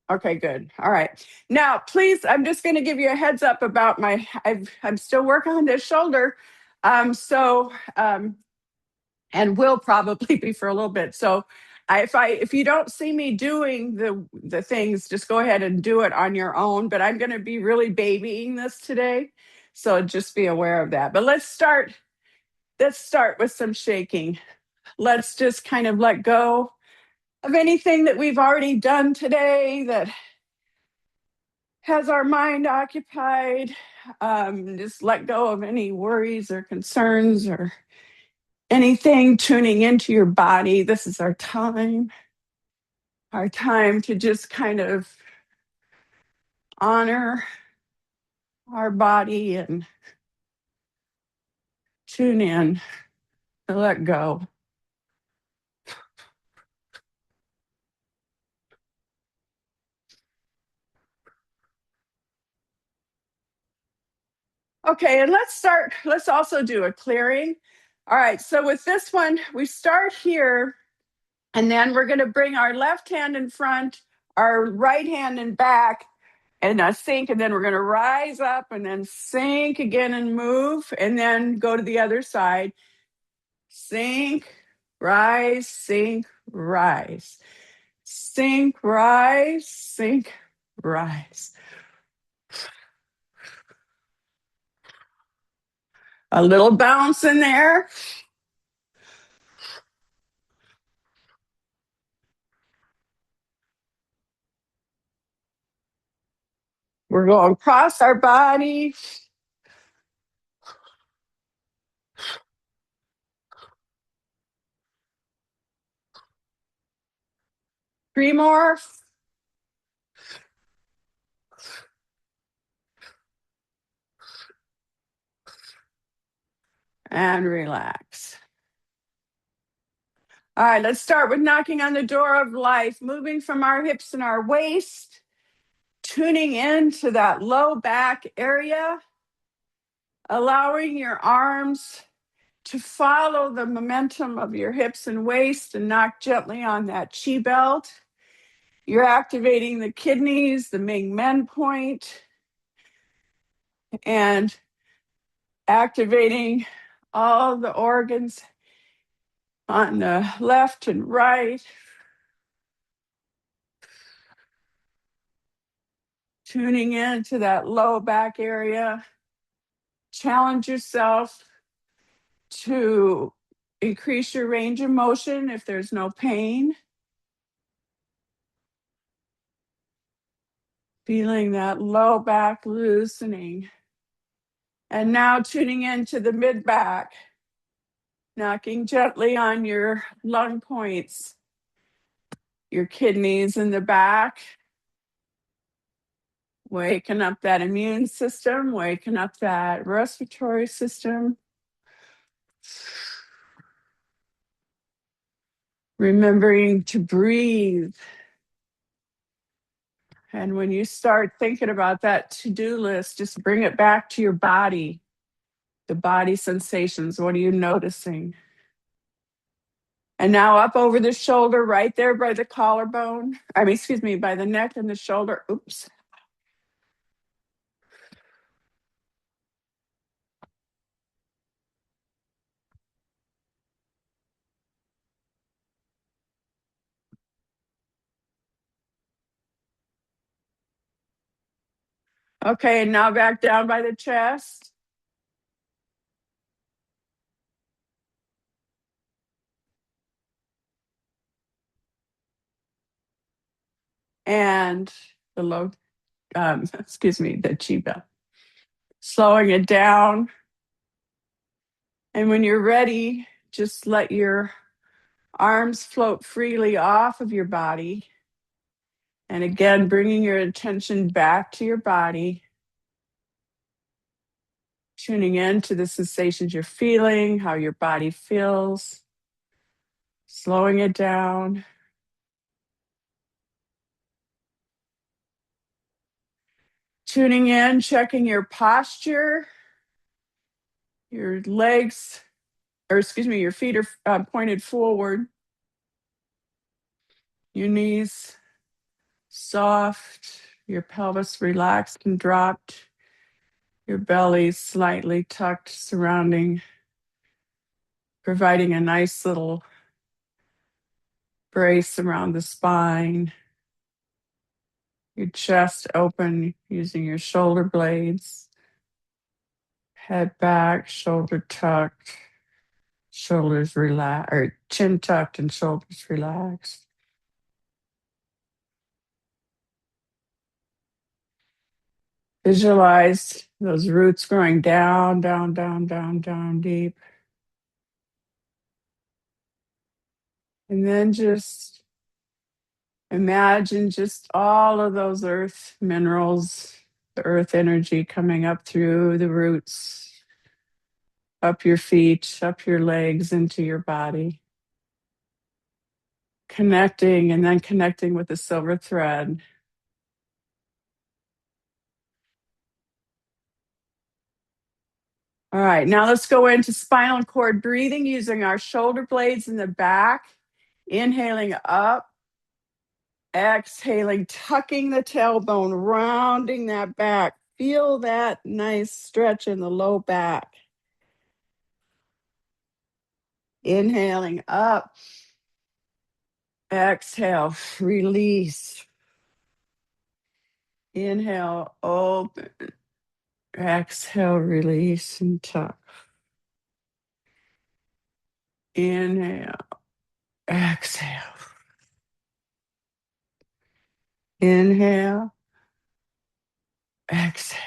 Okay, good. All right. Now, please, I'm just going to give you a heads up about I'm still working on this shoulder. So, and will probably be for a little bit. So if you don't see me doing the things, just go ahead and do it on your own. But I'm going to be really babying this today. So just be aware of that. But let's start with some shaking. Let's just kind of let go of anything that we've already done today that has our mind occupied. Just let go of any worries or concerns or anything tuning into your body. This is our time to just kind of honor our body and tune in and let go. Okay, and let's also do a clearing. All right, so with this one, we start here, and then we're going to bring our left hand in front, our right hand in back, and sink, and then we're going to rise up and then sink again and move, and then go to the other side. Sink, rise, sink, rise. Sink, rise, sink, rise. A little bounce in there. We're going across our body. 3 more. And relax. All right, let's start with knocking on the door of life, moving from our hips and our waist, tuning into that low back area, allowing your arms to follow the momentum of your hips and waist and knock gently on that chi belt. You're activating the kidneys, the Ming Men point, and activating all the organs on the left and right. Tuning into that low back area. Challenge yourself to increase your range of motion if there's no pain. Feeling that low back loosening. And now tuning into the mid back, knocking gently on your lung points, your kidneys in the back, waking up that immune system, waking up that respiratory system. Remembering to breathe. And when you start thinking about that to-do list, just bring it back to your body, the body sensations. What are you noticing? And now up over the shoulder, right there by the collarbone. By the neck and the shoulder. Oops. Okay, and now back down by the chest. And the the chi belt. Slowing it down. And when you're ready, just let your arms float freely off of your body. And again, bringing your attention back to your body, tuning in to the sensations you're feeling, how your body feels, slowing it down. Tuning in, checking your posture, your your feet are pointed forward, your knees soft, your pelvis relaxed and dropped, your belly slightly tucked, providing a nice little brace around the spine, your chest open using your shoulder blades, head back, shoulder tucked, shoulders relaxed, or chin tucked and shoulders relaxed. Visualize those roots growing down, down, down, down, down deep. And then just imagine just all of those earth minerals, the earth energy coming up through the roots, up your feet, up your legs, into your body. Connecting and then connecting with the silver thread. All right, now let's go into spinal cord breathing using our shoulder blades in the back. Inhaling up, exhaling, tucking the tailbone, rounding that back. Feel that nice stretch in the low back. Inhaling up, exhale, release. Inhale, open, exhale, release and tuck. Inhale, exhale. Inhale, exhale.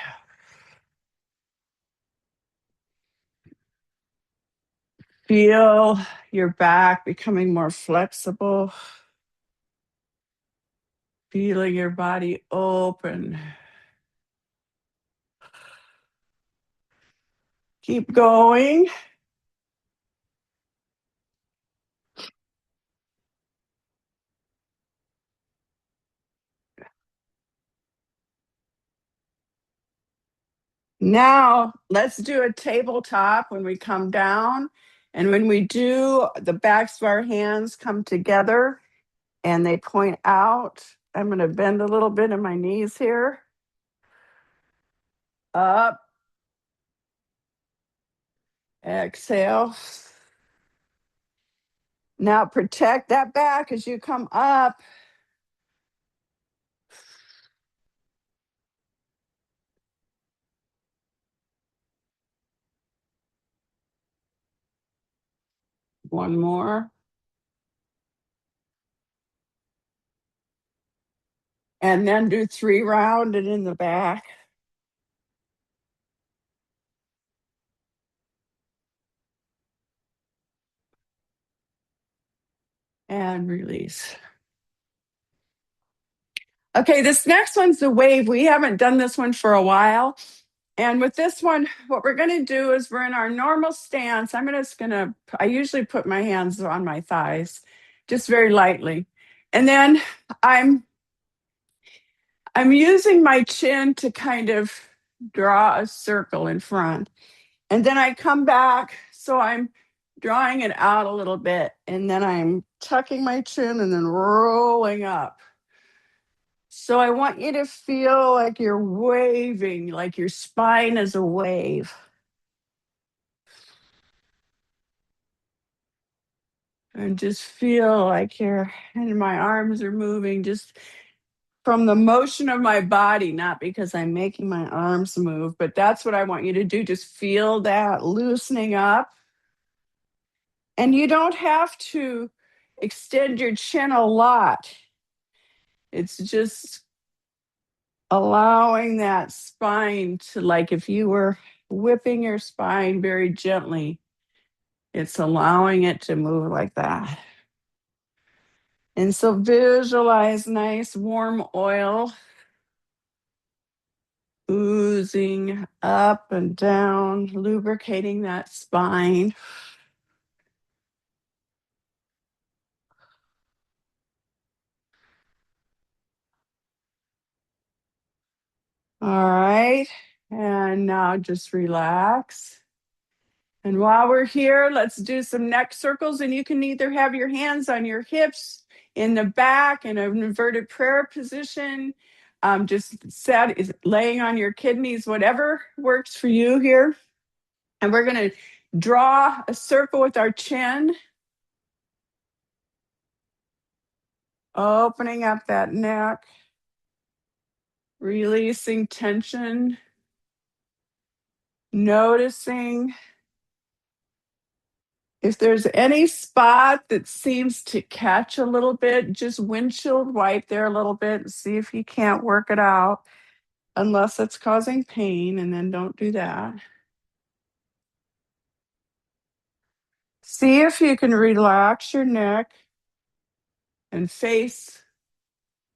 Feel your back becoming more flexible. Feeling your body open. Keep going. Now, let's do a tabletop when we come down. And when we do, the backs of our hands come together and they point out. I'm going to bend a little bit in my knees here. Up. Exhale. Now protect that back as you come up. One more. And then do 3 rounded in the back. And release. Okay, this next one's the wave. We haven't done this one for a while. And with this one, what we're going to do is we're in our normal stance. I usually put my hands on my thighs, just very lightly. And then I'm using my chin to kind of draw a circle in front. And then I come back, so I'm drawing it out a little bit. And then I'm tucking my chin and then rolling up. So I want you to feel like you're waving, like your spine is a wave. And just feel like and my arms are moving just from the motion of my body, not because I'm making my arms move, but that's what I want you to do. Just feel that loosening up. And you don't have to extend your chin a lot. It's just allowing that spine to, like if you were whipping your spine very gently, it's allowing it to move like that. And so visualize nice warm oil oozing up and down, lubricating that spine. All right. And now just relax. And while we're here, let's do some neck circles. And you can either have your hands on your hips, in the back in an inverted prayer position. Just laying on your kidneys, whatever works for you here. And we're going to draw a circle with our chin, opening up that neck, releasing tension, noticing if there's any spot that seems to catch a little bit, just windshield wipe there a little bit and see if you can't work it out, unless it's causing pain, and then don't do that. See if you can relax your neck and face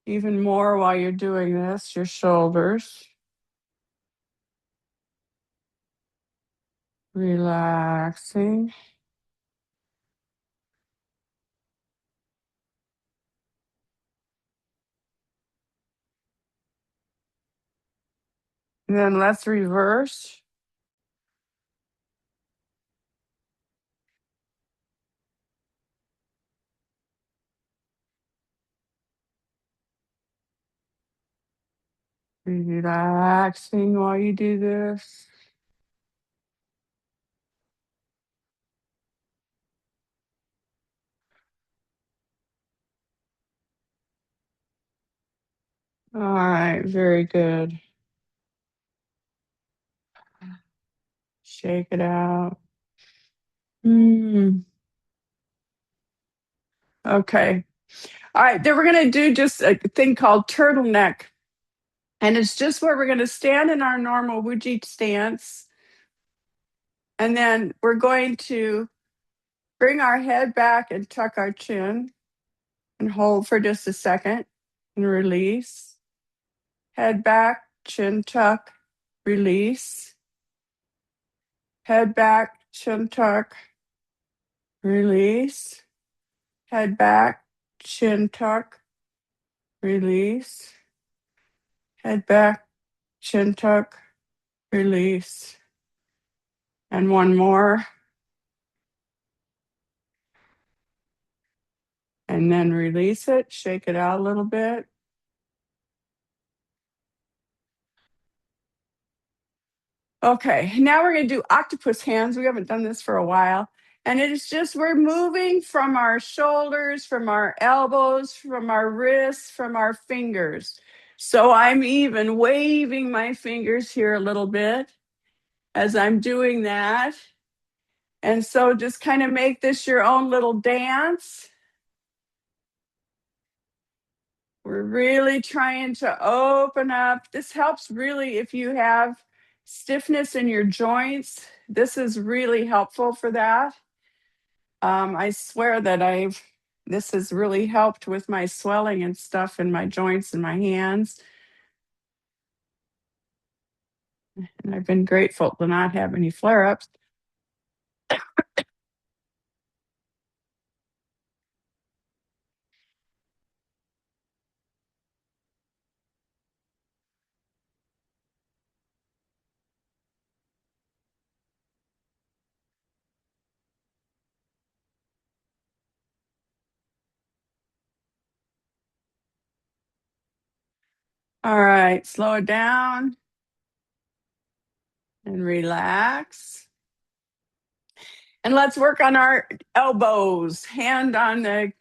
even more while you're doing this, your shoulders. Relaxing. And then let's reverse. Relaxing while you do this. All right, very good. Shake it out. Okay. All right, then we're going to do just a thing called turtleneck. And it's just where we're going to stand in our normal Wuji stance. And then we're going to bring our head back and tuck our chin and hold for just a second and release. Head back, chin tuck, release. Head back, chin tuck, release. Head back, chin tuck, release. Head back, chin tuck, release. And one more. And then release it, shake it out a little bit. Okay, now we're going to do octopus hands. We haven't done this for a while. And it is just we're moving from our shoulders, from our elbows, from our wrists, from our fingers. So I'm even waving my fingers here a little bit as I'm doing that. And so just kind of make this your own little dance. We're really trying to open up. This helps really if you have stiffness in your joints. This is really helpful for that. I swear that this has really helped with my swelling and stuff in my joints and my hands. And I've been grateful to not have any flare-ups. All right, slow it down and relax. And let's work on our elbows, hand on the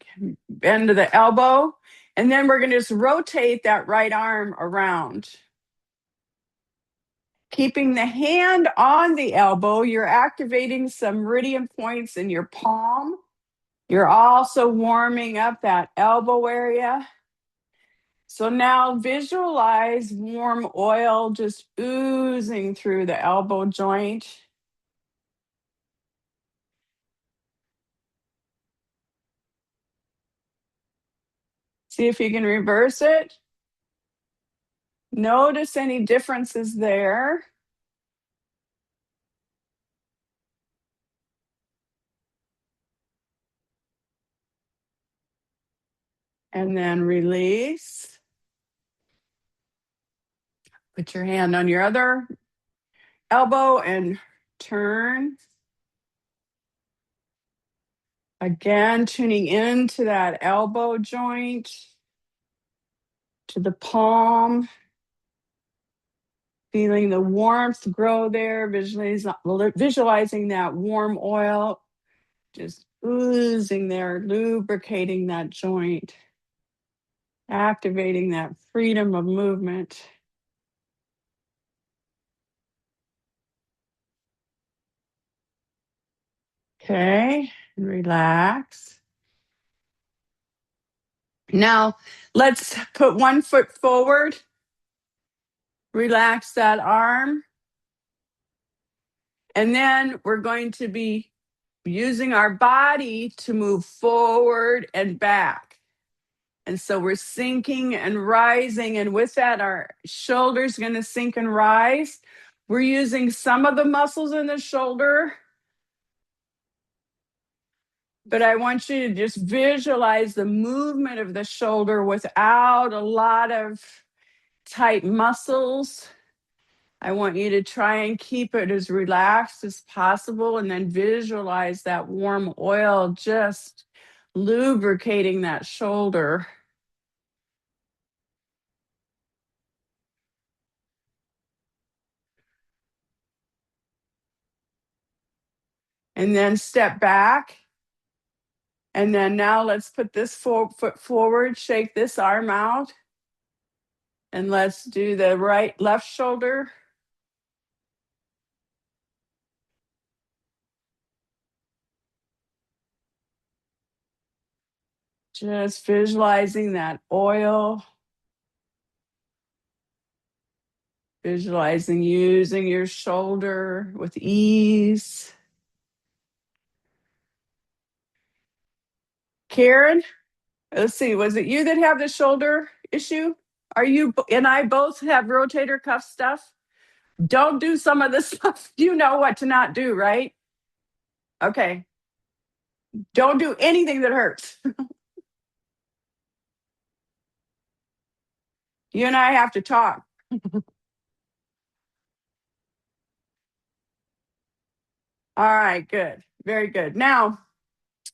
end of the elbow. And then we're going to just rotate that right arm around. Keeping the hand on the elbow, you're activating some meridian points in your palm. You're also warming up that elbow area. So now visualize warm oil just oozing through the elbow joint. See if you can reverse it. Notice any differences there. And then release. Put your hand on your other elbow and turn. Again, tuning into that elbow joint, to the palm, feeling the warmth grow there, visualizing that warm oil just oozing there, lubricating that joint, activating that freedom of movement. Okay, and relax. Now, let's put one foot forward, relax that arm, and then we're going to be using our body to move forward and back. And so we're sinking and rising, and with that, our shoulders going to sink and rise. We're using some of the muscles in the shoulder, but I want you to just visualize the movement of the shoulder without a lot of tight muscles. I want you to try and keep it as relaxed as possible, and then visualize that warm oil just lubricating that shoulder. And then step back. And then now let's put this foot forward, shake this arm out. And let's do the left shoulder. Just visualizing that oil. Visualizing using your shoulder with ease. Karen, let's see, was it you that have the shoulder issue? Are you and I both have rotator cuff stuff? Don't do some of this stuff. You know what to not do, right? Okay. Don't do anything that hurts. You and I have to talk. All right, good. Very good. Now,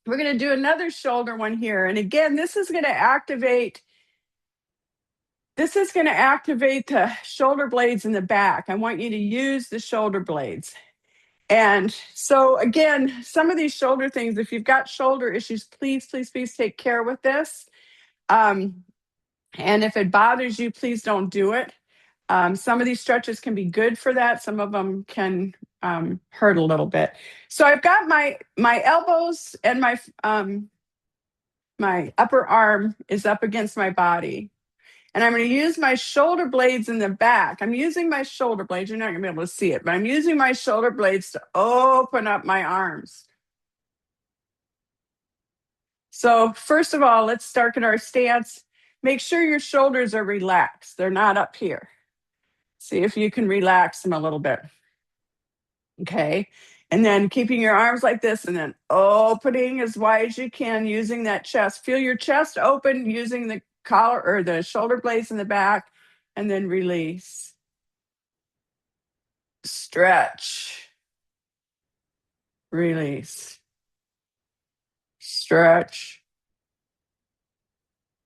we're going to do another shoulder one here. And again, this is going to activate the shoulder blades in the back. I want you to use the shoulder blades. And so again, some of these shoulder things, if you've got shoulder issues, please, please, please take care with this. And if it bothers you, please don't do it. Some of these stretches can be good for that. Some of them can hurt a little bit. So I've got my elbows and my upper arm is up against my body. And I'm going to use my shoulder blades in the back. I'm using my shoulder blades. You're not going to be able to see it, but I'm using my shoulder blades to open up my arms. So first of all, let's start in our stance. Make sure your shoulders are relaxed. They're not up here. See if you can relax them a little bit. Okay. And then keeping your arms like this and then opening as wide as you can using that chest. Feel your chest open using the collar or the shoulder blades in the back, and then release. Stretch. Release. Stretch.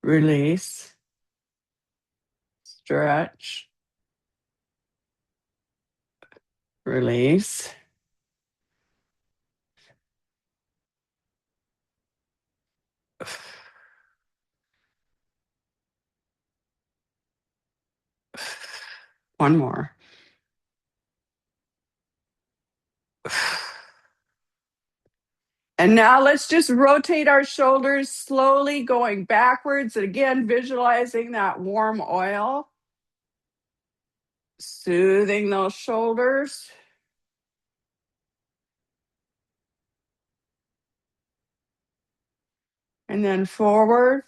Release. Stretch. Release. One more. And now let's just rotate our shoulders slowly, going backwards. And again, visualizing that warm oil, soothing those shoulders. And then forward.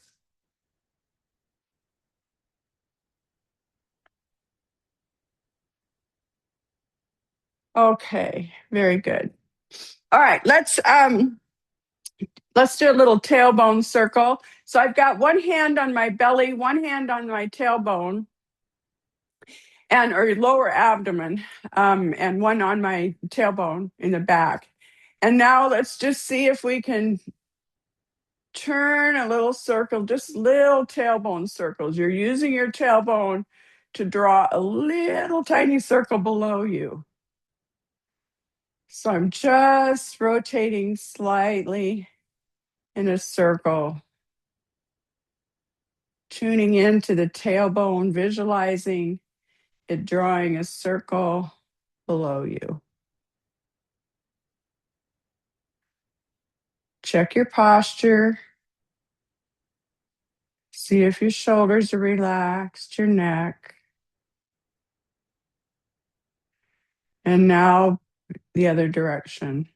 Okay, very good. All right, let's do a little tailbone circle. So I've got one hand on my belly, one hand on my tailbone, and or lower abdomen, and one on my tailbone in the back. And now let's just see if we can turn a little circle, just little tailbone circles. You're using your tailbone to draw a little tiny circle below you. So I'm just rotating slightly in a circle, tuning into the tailbone, visualizing it drawing a circle below you. Check your posture. See if your shoulders are relaxed, your neck. And now the other direction.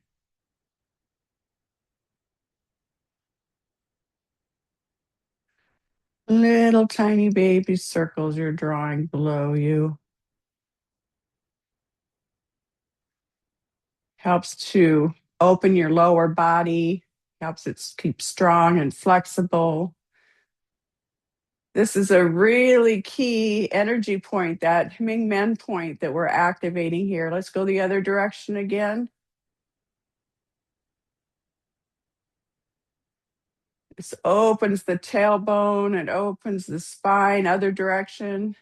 Little tiny baby circles you're drawing below you. Helps to open your lower body, helps it keep strong and flexible. This is a really key energy point, that Ming Men point that we're activating here. Let's go the other direction again. This opens the tailbone, it opens the spine, other direction.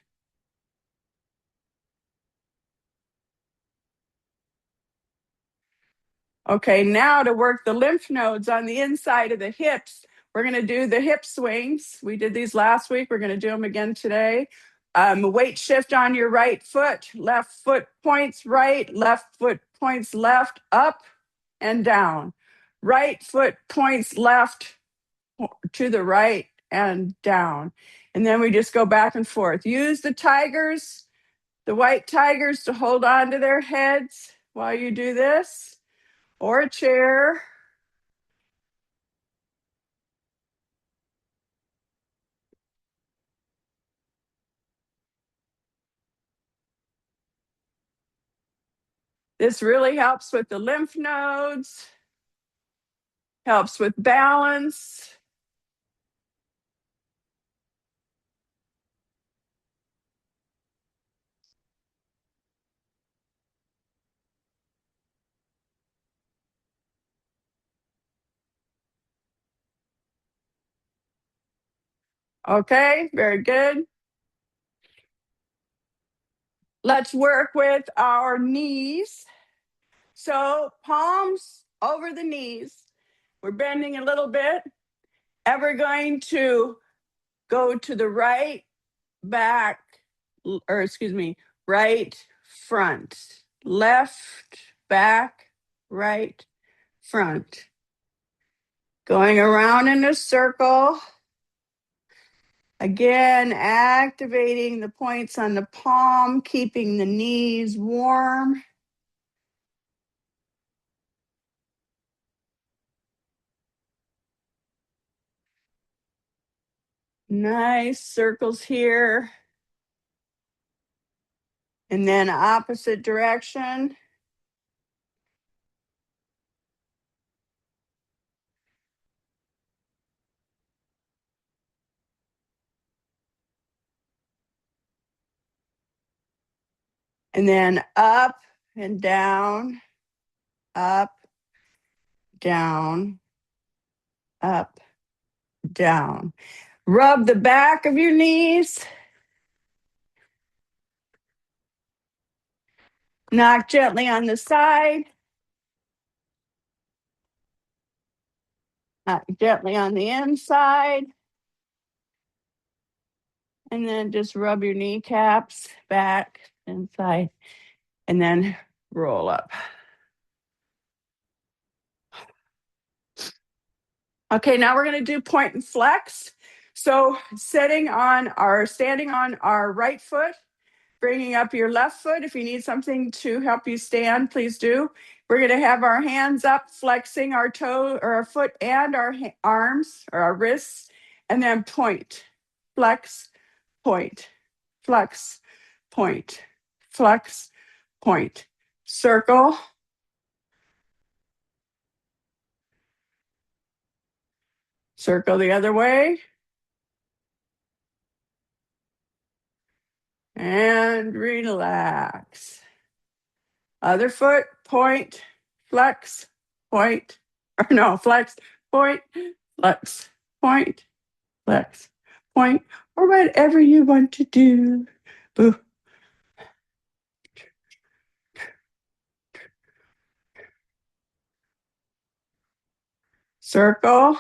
Okay, now to work the lymph nodes on the inside of the hips, we're going to do the hip swings. We did these last week. We're going to do them again today. Weight shift on your right foot. Left foot points right, left foot points left, up and down. Right foot points left to the right and down. And then we just go back and forth. Use the tigers, the white tigers, to hold on to their heads while you do this. Or a chair. This really helps with the lymph nodes, helps with balance. Okay, very good. Let's work with our knees. So palms over the knees. We're bending a little bit. And we're going to go to the right back, or excuse me, right front, left back, right front. Going around in a circle. Again, activating the points on the palm, keeping the knees warm. Nice circles here. And then opposite direction. And then up and down, up, down, up, down. Rub the back of your knees. Knock gently on the side. Knock gently on the inside. And then just rub your kneecaps back and side. And then roll up. Okay, now we're going to do point and flex. So standing on our right foot, bringing up your left foot. If you need something to help you stand, please do. We're going to have our hands up, flexing our toe or our foot and our arms or our wrists, and then point, flex, point, flex, point, flex, point. Circle. Circle the other way. And relax. Other foot, point, flex, point, or no, flex, point, flex, point, flex, point, or whatever you want to do. Boo. Circle,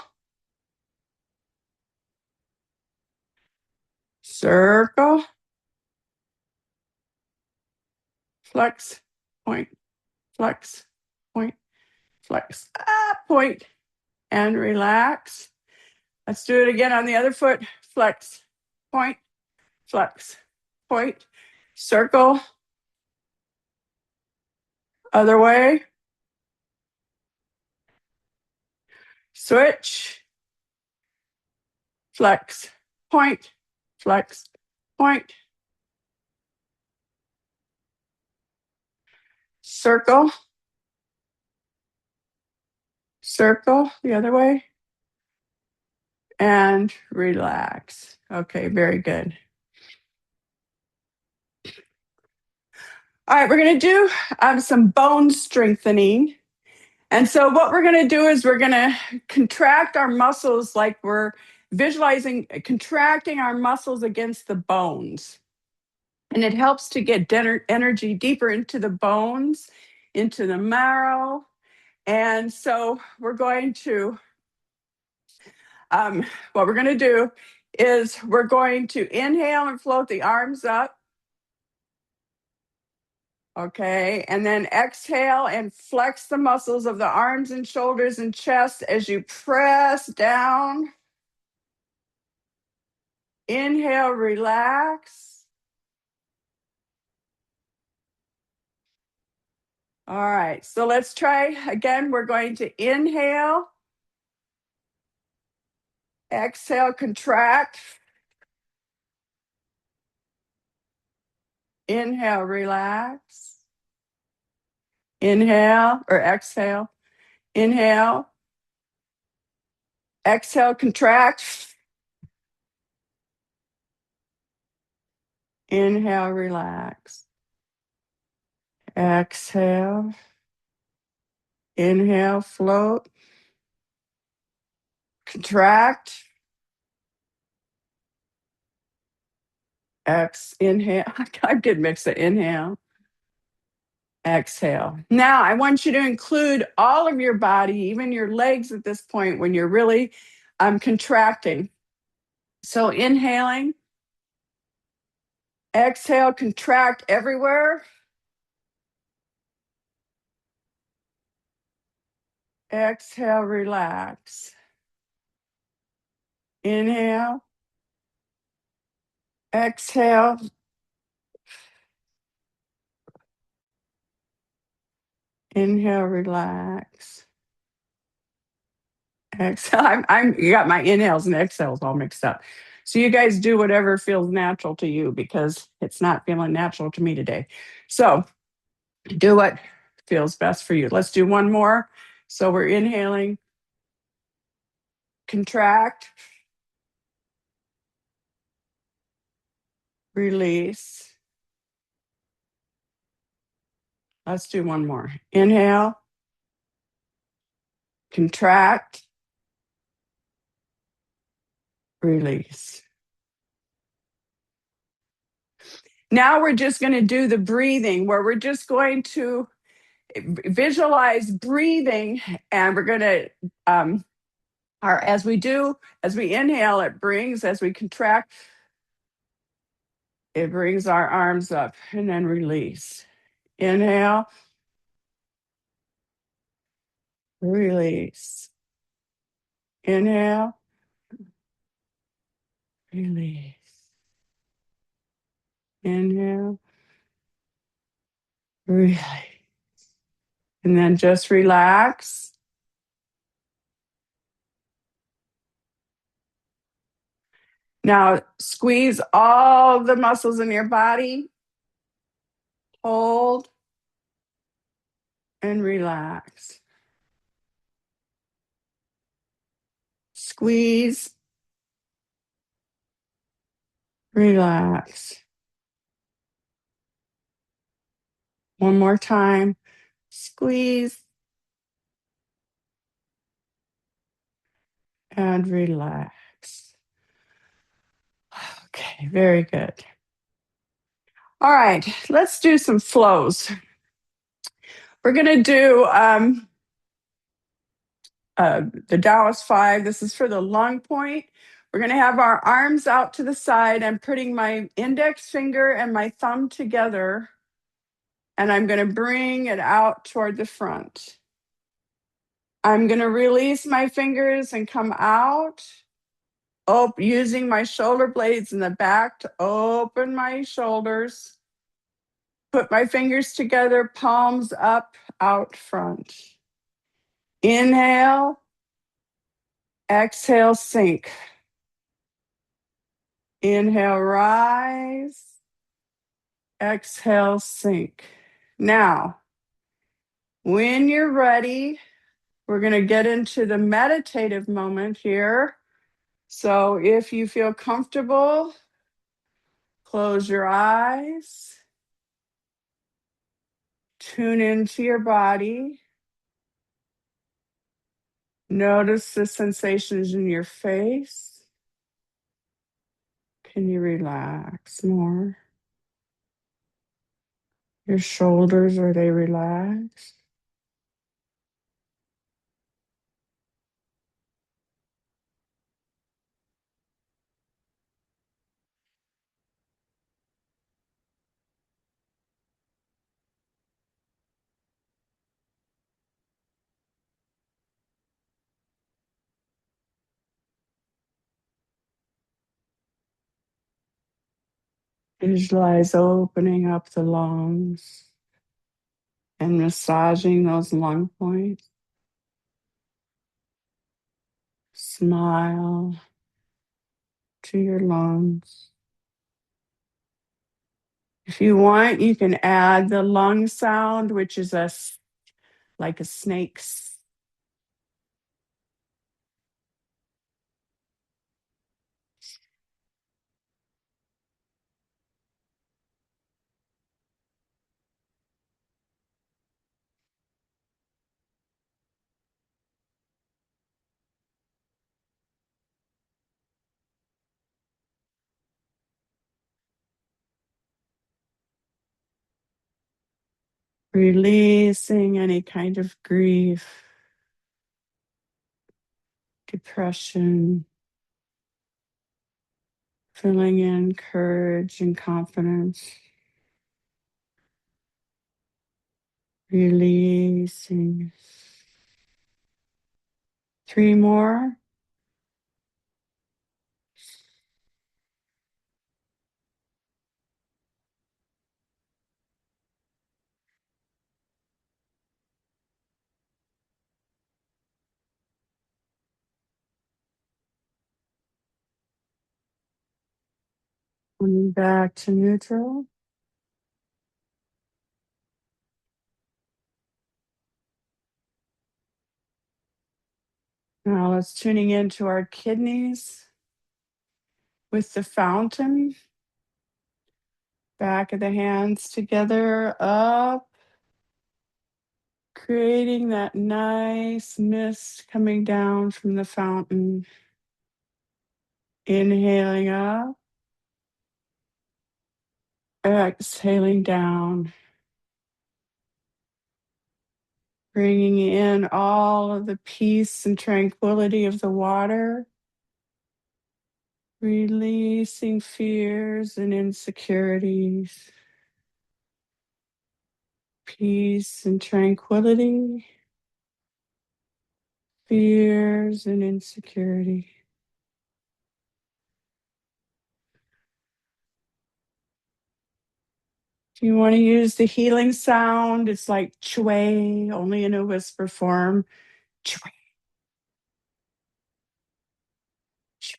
circle, flex, point, flex, point, flex, point, and relax. Let's do it again on the other foot. Flex, point, flex, point, circle, other way, switch, flex, point, flex, point, circle, circle, the other way, and relax. Okay, very good. All right, we're going to do some bone strengthening. And so, what we're going to do is we're going to contract our muscles like we're visualizing contracting our muscles against the bones. And it helps to get energy deeper into the bones, into the marrow. And so, we're going to, what we're going to do is we're going to inhale and float the arms up. Okay, and then exhale and flex the muscles of the arms and shoulders and chest as you press down. Inhale, relax. All right, so let's try again. We're going to inhale, exhale, contract. Inhale, relax. Inhale or exhale. Inhale, exhale, contract. Inhale, relax. Exhale. Inhale, float. Contract. Inhale. I did mix it. Inhale. Exhale. Now, I want you to include all of your body, even your legs at this point when you're really contracting. So, inhaling. Exhale, contract everywhere. Exhale, relax. Inhale. Exhale. Inhale, relax. Exhale. You got my inhales and exhales all mixed up. So you guys do whatever feels natural to you because it's not feeling natural to me today. So do what feels best for you. Let's do one more. So we're inhaling, contract, release. Let's do one more. Inhale, contract, release. Now we're just going to do the breathing where we're just going to visualize breathing and we're going to, as we inhale, it brings, as we contract, it brings our arms up and then release. Inhale, release. Inhale, release. Inhale, release. And then just relax. Now squeeze all the muscles in your body. Hold and relax. Squeeze, relax. One more time. Squeeze and relax. Okay, very good. All right, let's do some flows. We're going to do the Taoist 5. This is for the lung point. We're going to have our arms out to the side. I'm putting my index finger and my thumb together, and I'm going to bring it out toward the front. I'm going to release my fingers and come out, using my shoulder blades in the back to open my shoulders. Put my fingers together, palms up, out front. Inhale, exhale, sink. Inhale, rise. Exhale, sink. Now, when you're ready, we're going to get into the meditative moment here. So if you feel comfortable, close your eyes. Tune into your body. Notice the sensations in your face. Can you relax more? Your shoulders, are they relaxed? Visualize opening up the lungs and massaging those lung points. Smile to your lungs. If you want, you can add the lung sound, which is like a snake's. Releasing any kind of grief, depression, filling in courage and confidence. Releasing. 3 more. Coming back to neutral. Now let's tuning into our kidneys with the fountain. Back of the hands together, up. Creating that nice mist coming down from the fountain. Inhaling up. Exhaling down. Bringing in all of the peace and tranquility of the water. Releasing fears and insecurities. Peace and tranquility. Fears and insecurity. If you want to use the healing sound, it's like chue, only in a whisper form. Chue, chue,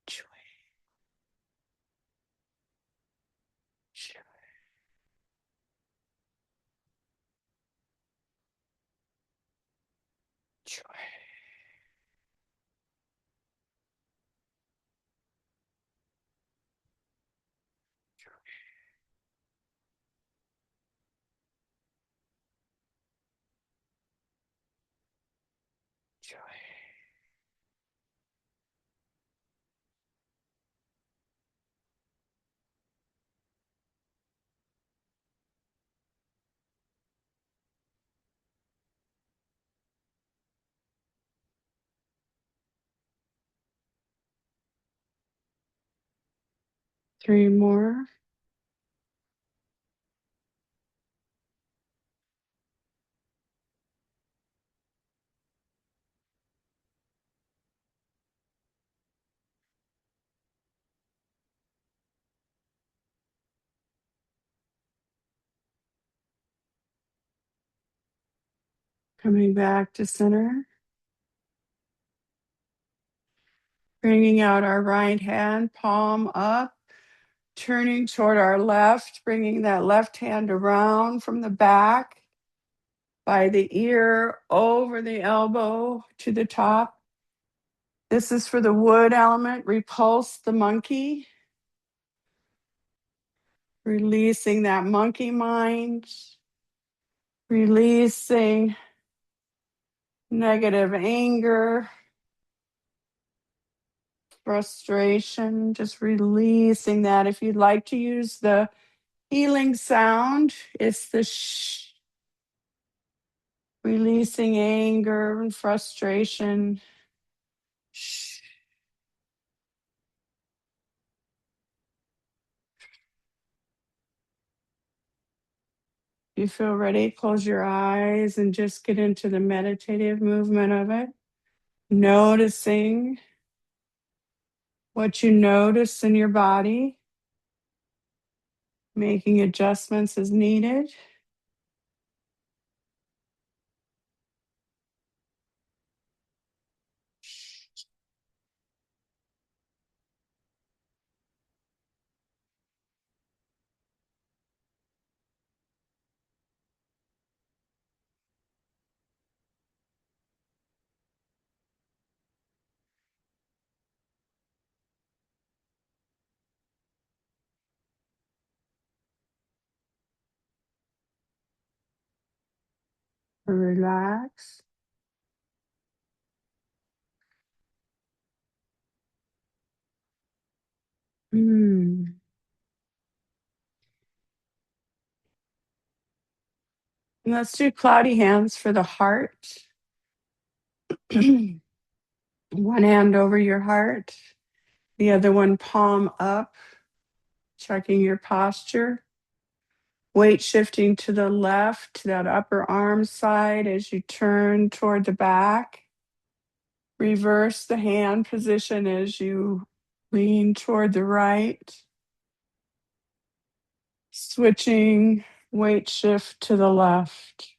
chue, chue, chue. Three more. Coming back to center. Bringing out our right hand, palm up, turning toward our left, bringing that left hand around from the back by the ear, over the elbow to the top. This is for the wood element. Repulse the monkey, releasing that monkey mind, releasing negative anger, frustration, just releasing that. If you'd like to use the healing sound, it's the shh, releasing anger and frustration. Shh. You feel ready? Close your eyes and just get into the meditative movement of it. Noticing what you notice in your body, making adjustments as needed. Relax. Mm. And let's do cloudy hands for the heart. One hand over your heart, the other one palm up, checking your posture. Weight shifting to the left, that upper arm side as you turn toward the back. Reverse the hand position as you lean toward the right. Switching, weight shift to the left.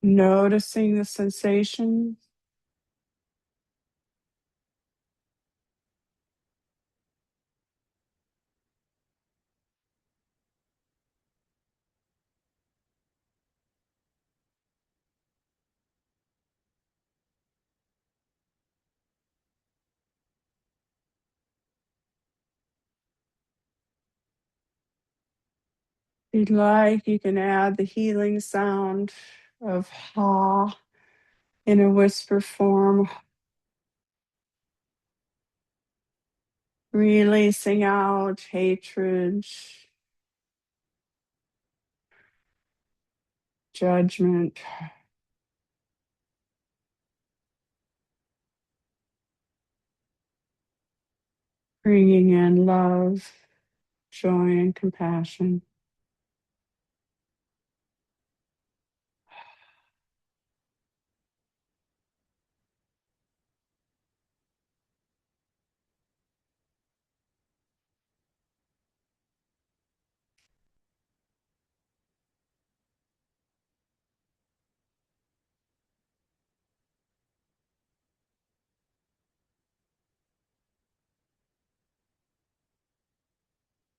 Noticing the sensation. If you'd like, you can add the healing sound of ha in a whisper form, releasing out hatred, judgment, bringing in love, joy, and compassion.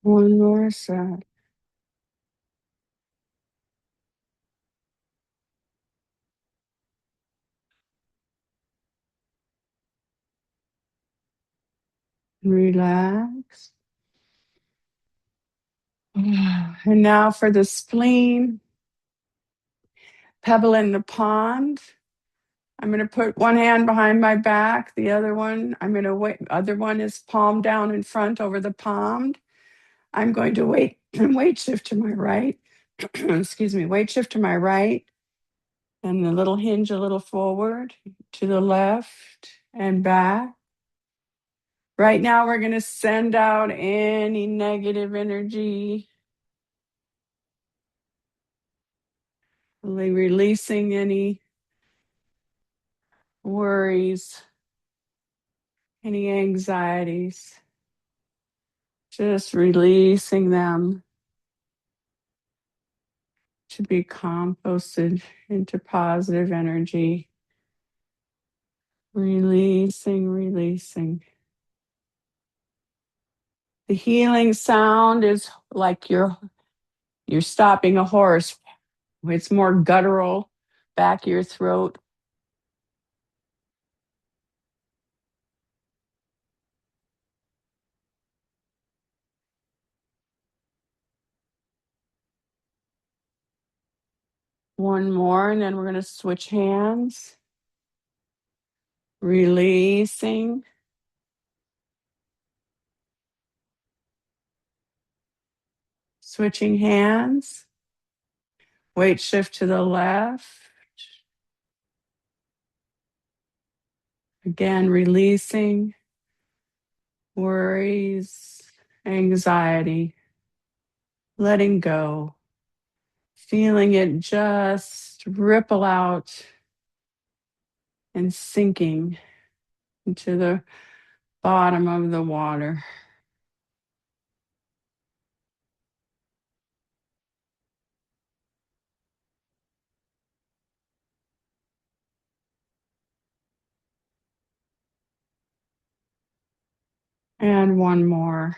One more set. Relax. And now for the spleen, pebble in the pond. I'm going to put one hand behind my back. The other one, I'm going to wait. Other one is palm down in front over the pond. I'm going to weight shift to my right. Excuse me, weight shift to my right. And the little hinge a little forward to the left and back. Right now, we're going to send out any negative energy, really releasing any worries, any anxieties, just releasing them to be composted into positive energy. Releasing, releasing. The healing sound is like you're stopping a horse. It's more guttural, back of your throat. One more, and then we're going to switch hands. Releasing. Switching hands. Weight shift to the left. Again, releasing worries, anxiety, letting go, feeling it just ripple out and sinking into the bottom of the water. And one more.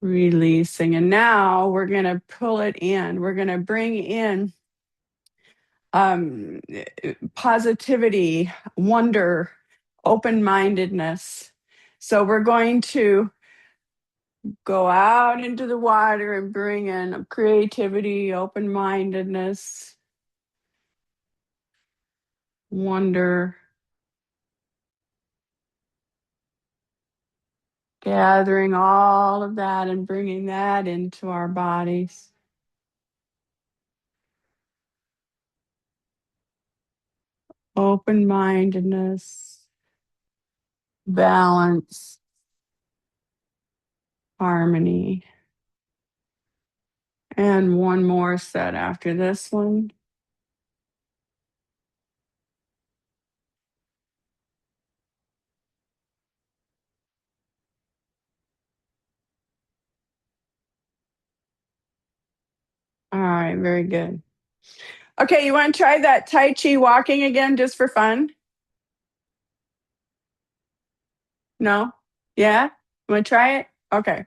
Releasing. And now we're going to pull it in. We're going to bring in positivity, wonder, open-mindedness. So we're going to go out into the water and bring in creativity, open-mindedness, wonder, gathering all of that and bringing that into our bodies. Open-mindedness, balance, harmony. And one more set after this one. All right, very good. Okay, you want to try that Tai Chi walking again just for fun? No? Yeah? You want to try it? Okay.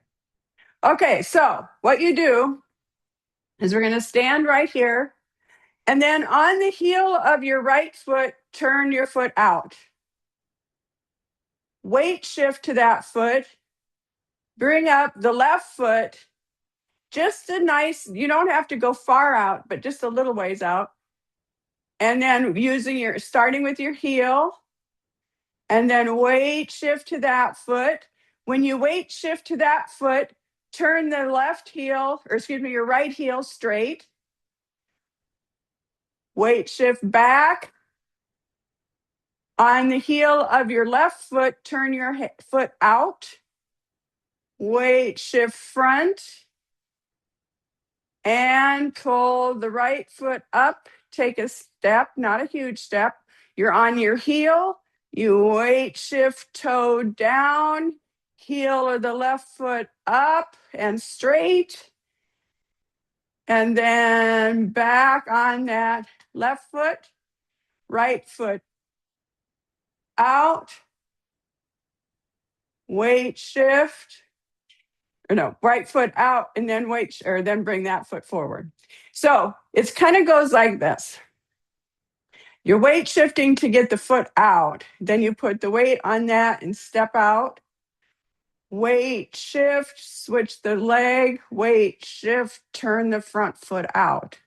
Okay, so what you do is we're going to stand right here, and then on the heel of your right foot, turn your foot out. Weight shift to that foot. Bring up the left foot. Just a nice, you don't have to go far out, but just a little ways out. And then starting with your heel, and then weight shift to that foot. When you weight shift to that foot, turn the your right heel straight. Weight shift back. On the heel of your left foot, turn your foot out. Weight shift front. And pull the right foot up. Take a step, not a huge step. You're on your heel. You weight shift toe down. Heel of the left foot up and straight. And then back on that left foot. Right foot out. Weight shift. Or no, right foot out and then then bring that foot forward. So it kind of goes like this. You're weight shifting to get the foot out. Then you put the weight on that and step out. Weight shift, switch the leg, weight shift, turn the front foot out.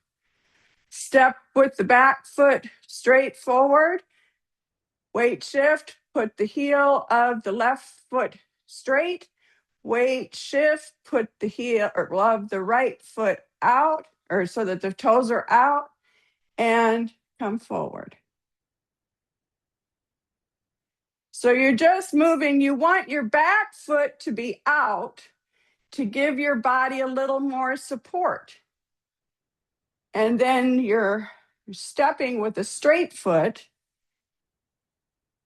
Step with the back foot straight forward. Weight shift, put the heel of the left foot straight. Weight shift, put the heel of the right foot out, or so that the toes are out, and come forward. So you're just moving. You want your back foot to be out to give your body a little more support. And then you're stepping with a straight foot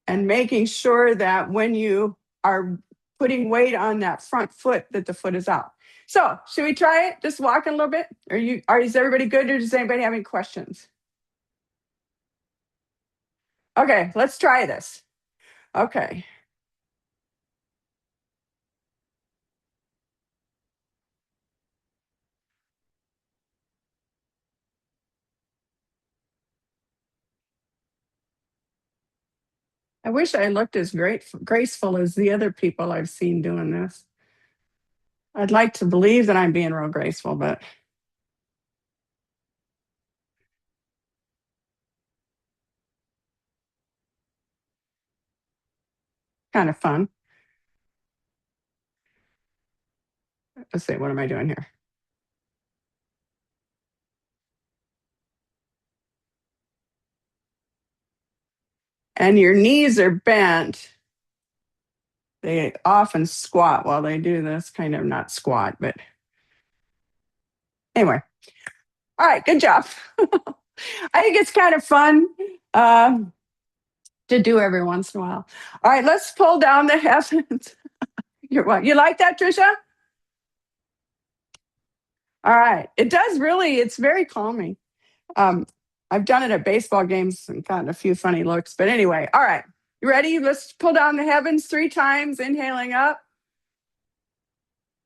and making sure that when you are putting weight on that front foot, that the foot is out. So should we try it? Just walk a little bit? Is everybody good, or does anybody have any questions? Okay, let's try this. Okay. I wish I looked as graceful as the other people I've seen doing this. I'd like to believe that I'm being real graceful, but kind of fun. Let's see, what am I doing here? And your knees are bent. They often squat while they do this, kind of not squat, but anyway. All right, good job. I think it's kind of fun to do every once in a while. All right, let's pull down the heavens. You like that, Trisha? All right. It's very calming. Um, I've done it at baseball games and gotten a few funny looks. But anyway, all right. You ready? Let's pull down the heavens 3 times, inhaling up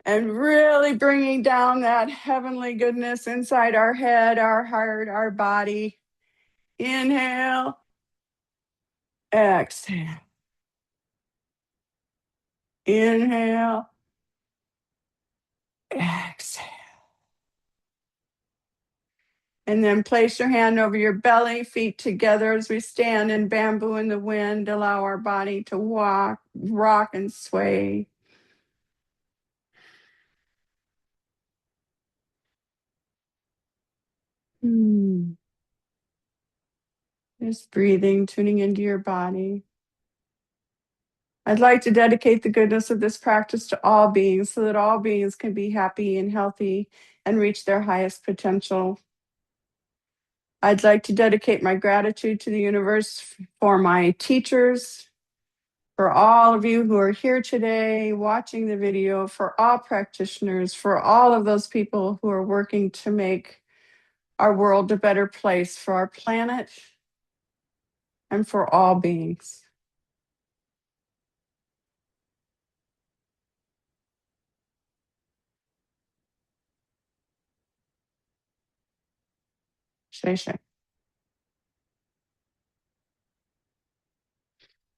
and really bringing down that heavenly goodness inside our head, our heart, our body. Inhale, exhale. Inhale, exhale. And then place your hand over your belly, feet together as we stand in bamboo in the wind. Allow our body to walk, rock, and sway. Just breathing, tuning into your body. I'd like to dedicate the goodness of this practice to all beings so that all beings can be happy and healthy and reach their highest potential. I'd like to dedicate my gratitude to the universe for my teachers, for all of you who are here today watching the video, for all practitioners, for all of those people who are working to make our world a better place, for our planet, and for all beings. Shay Shay.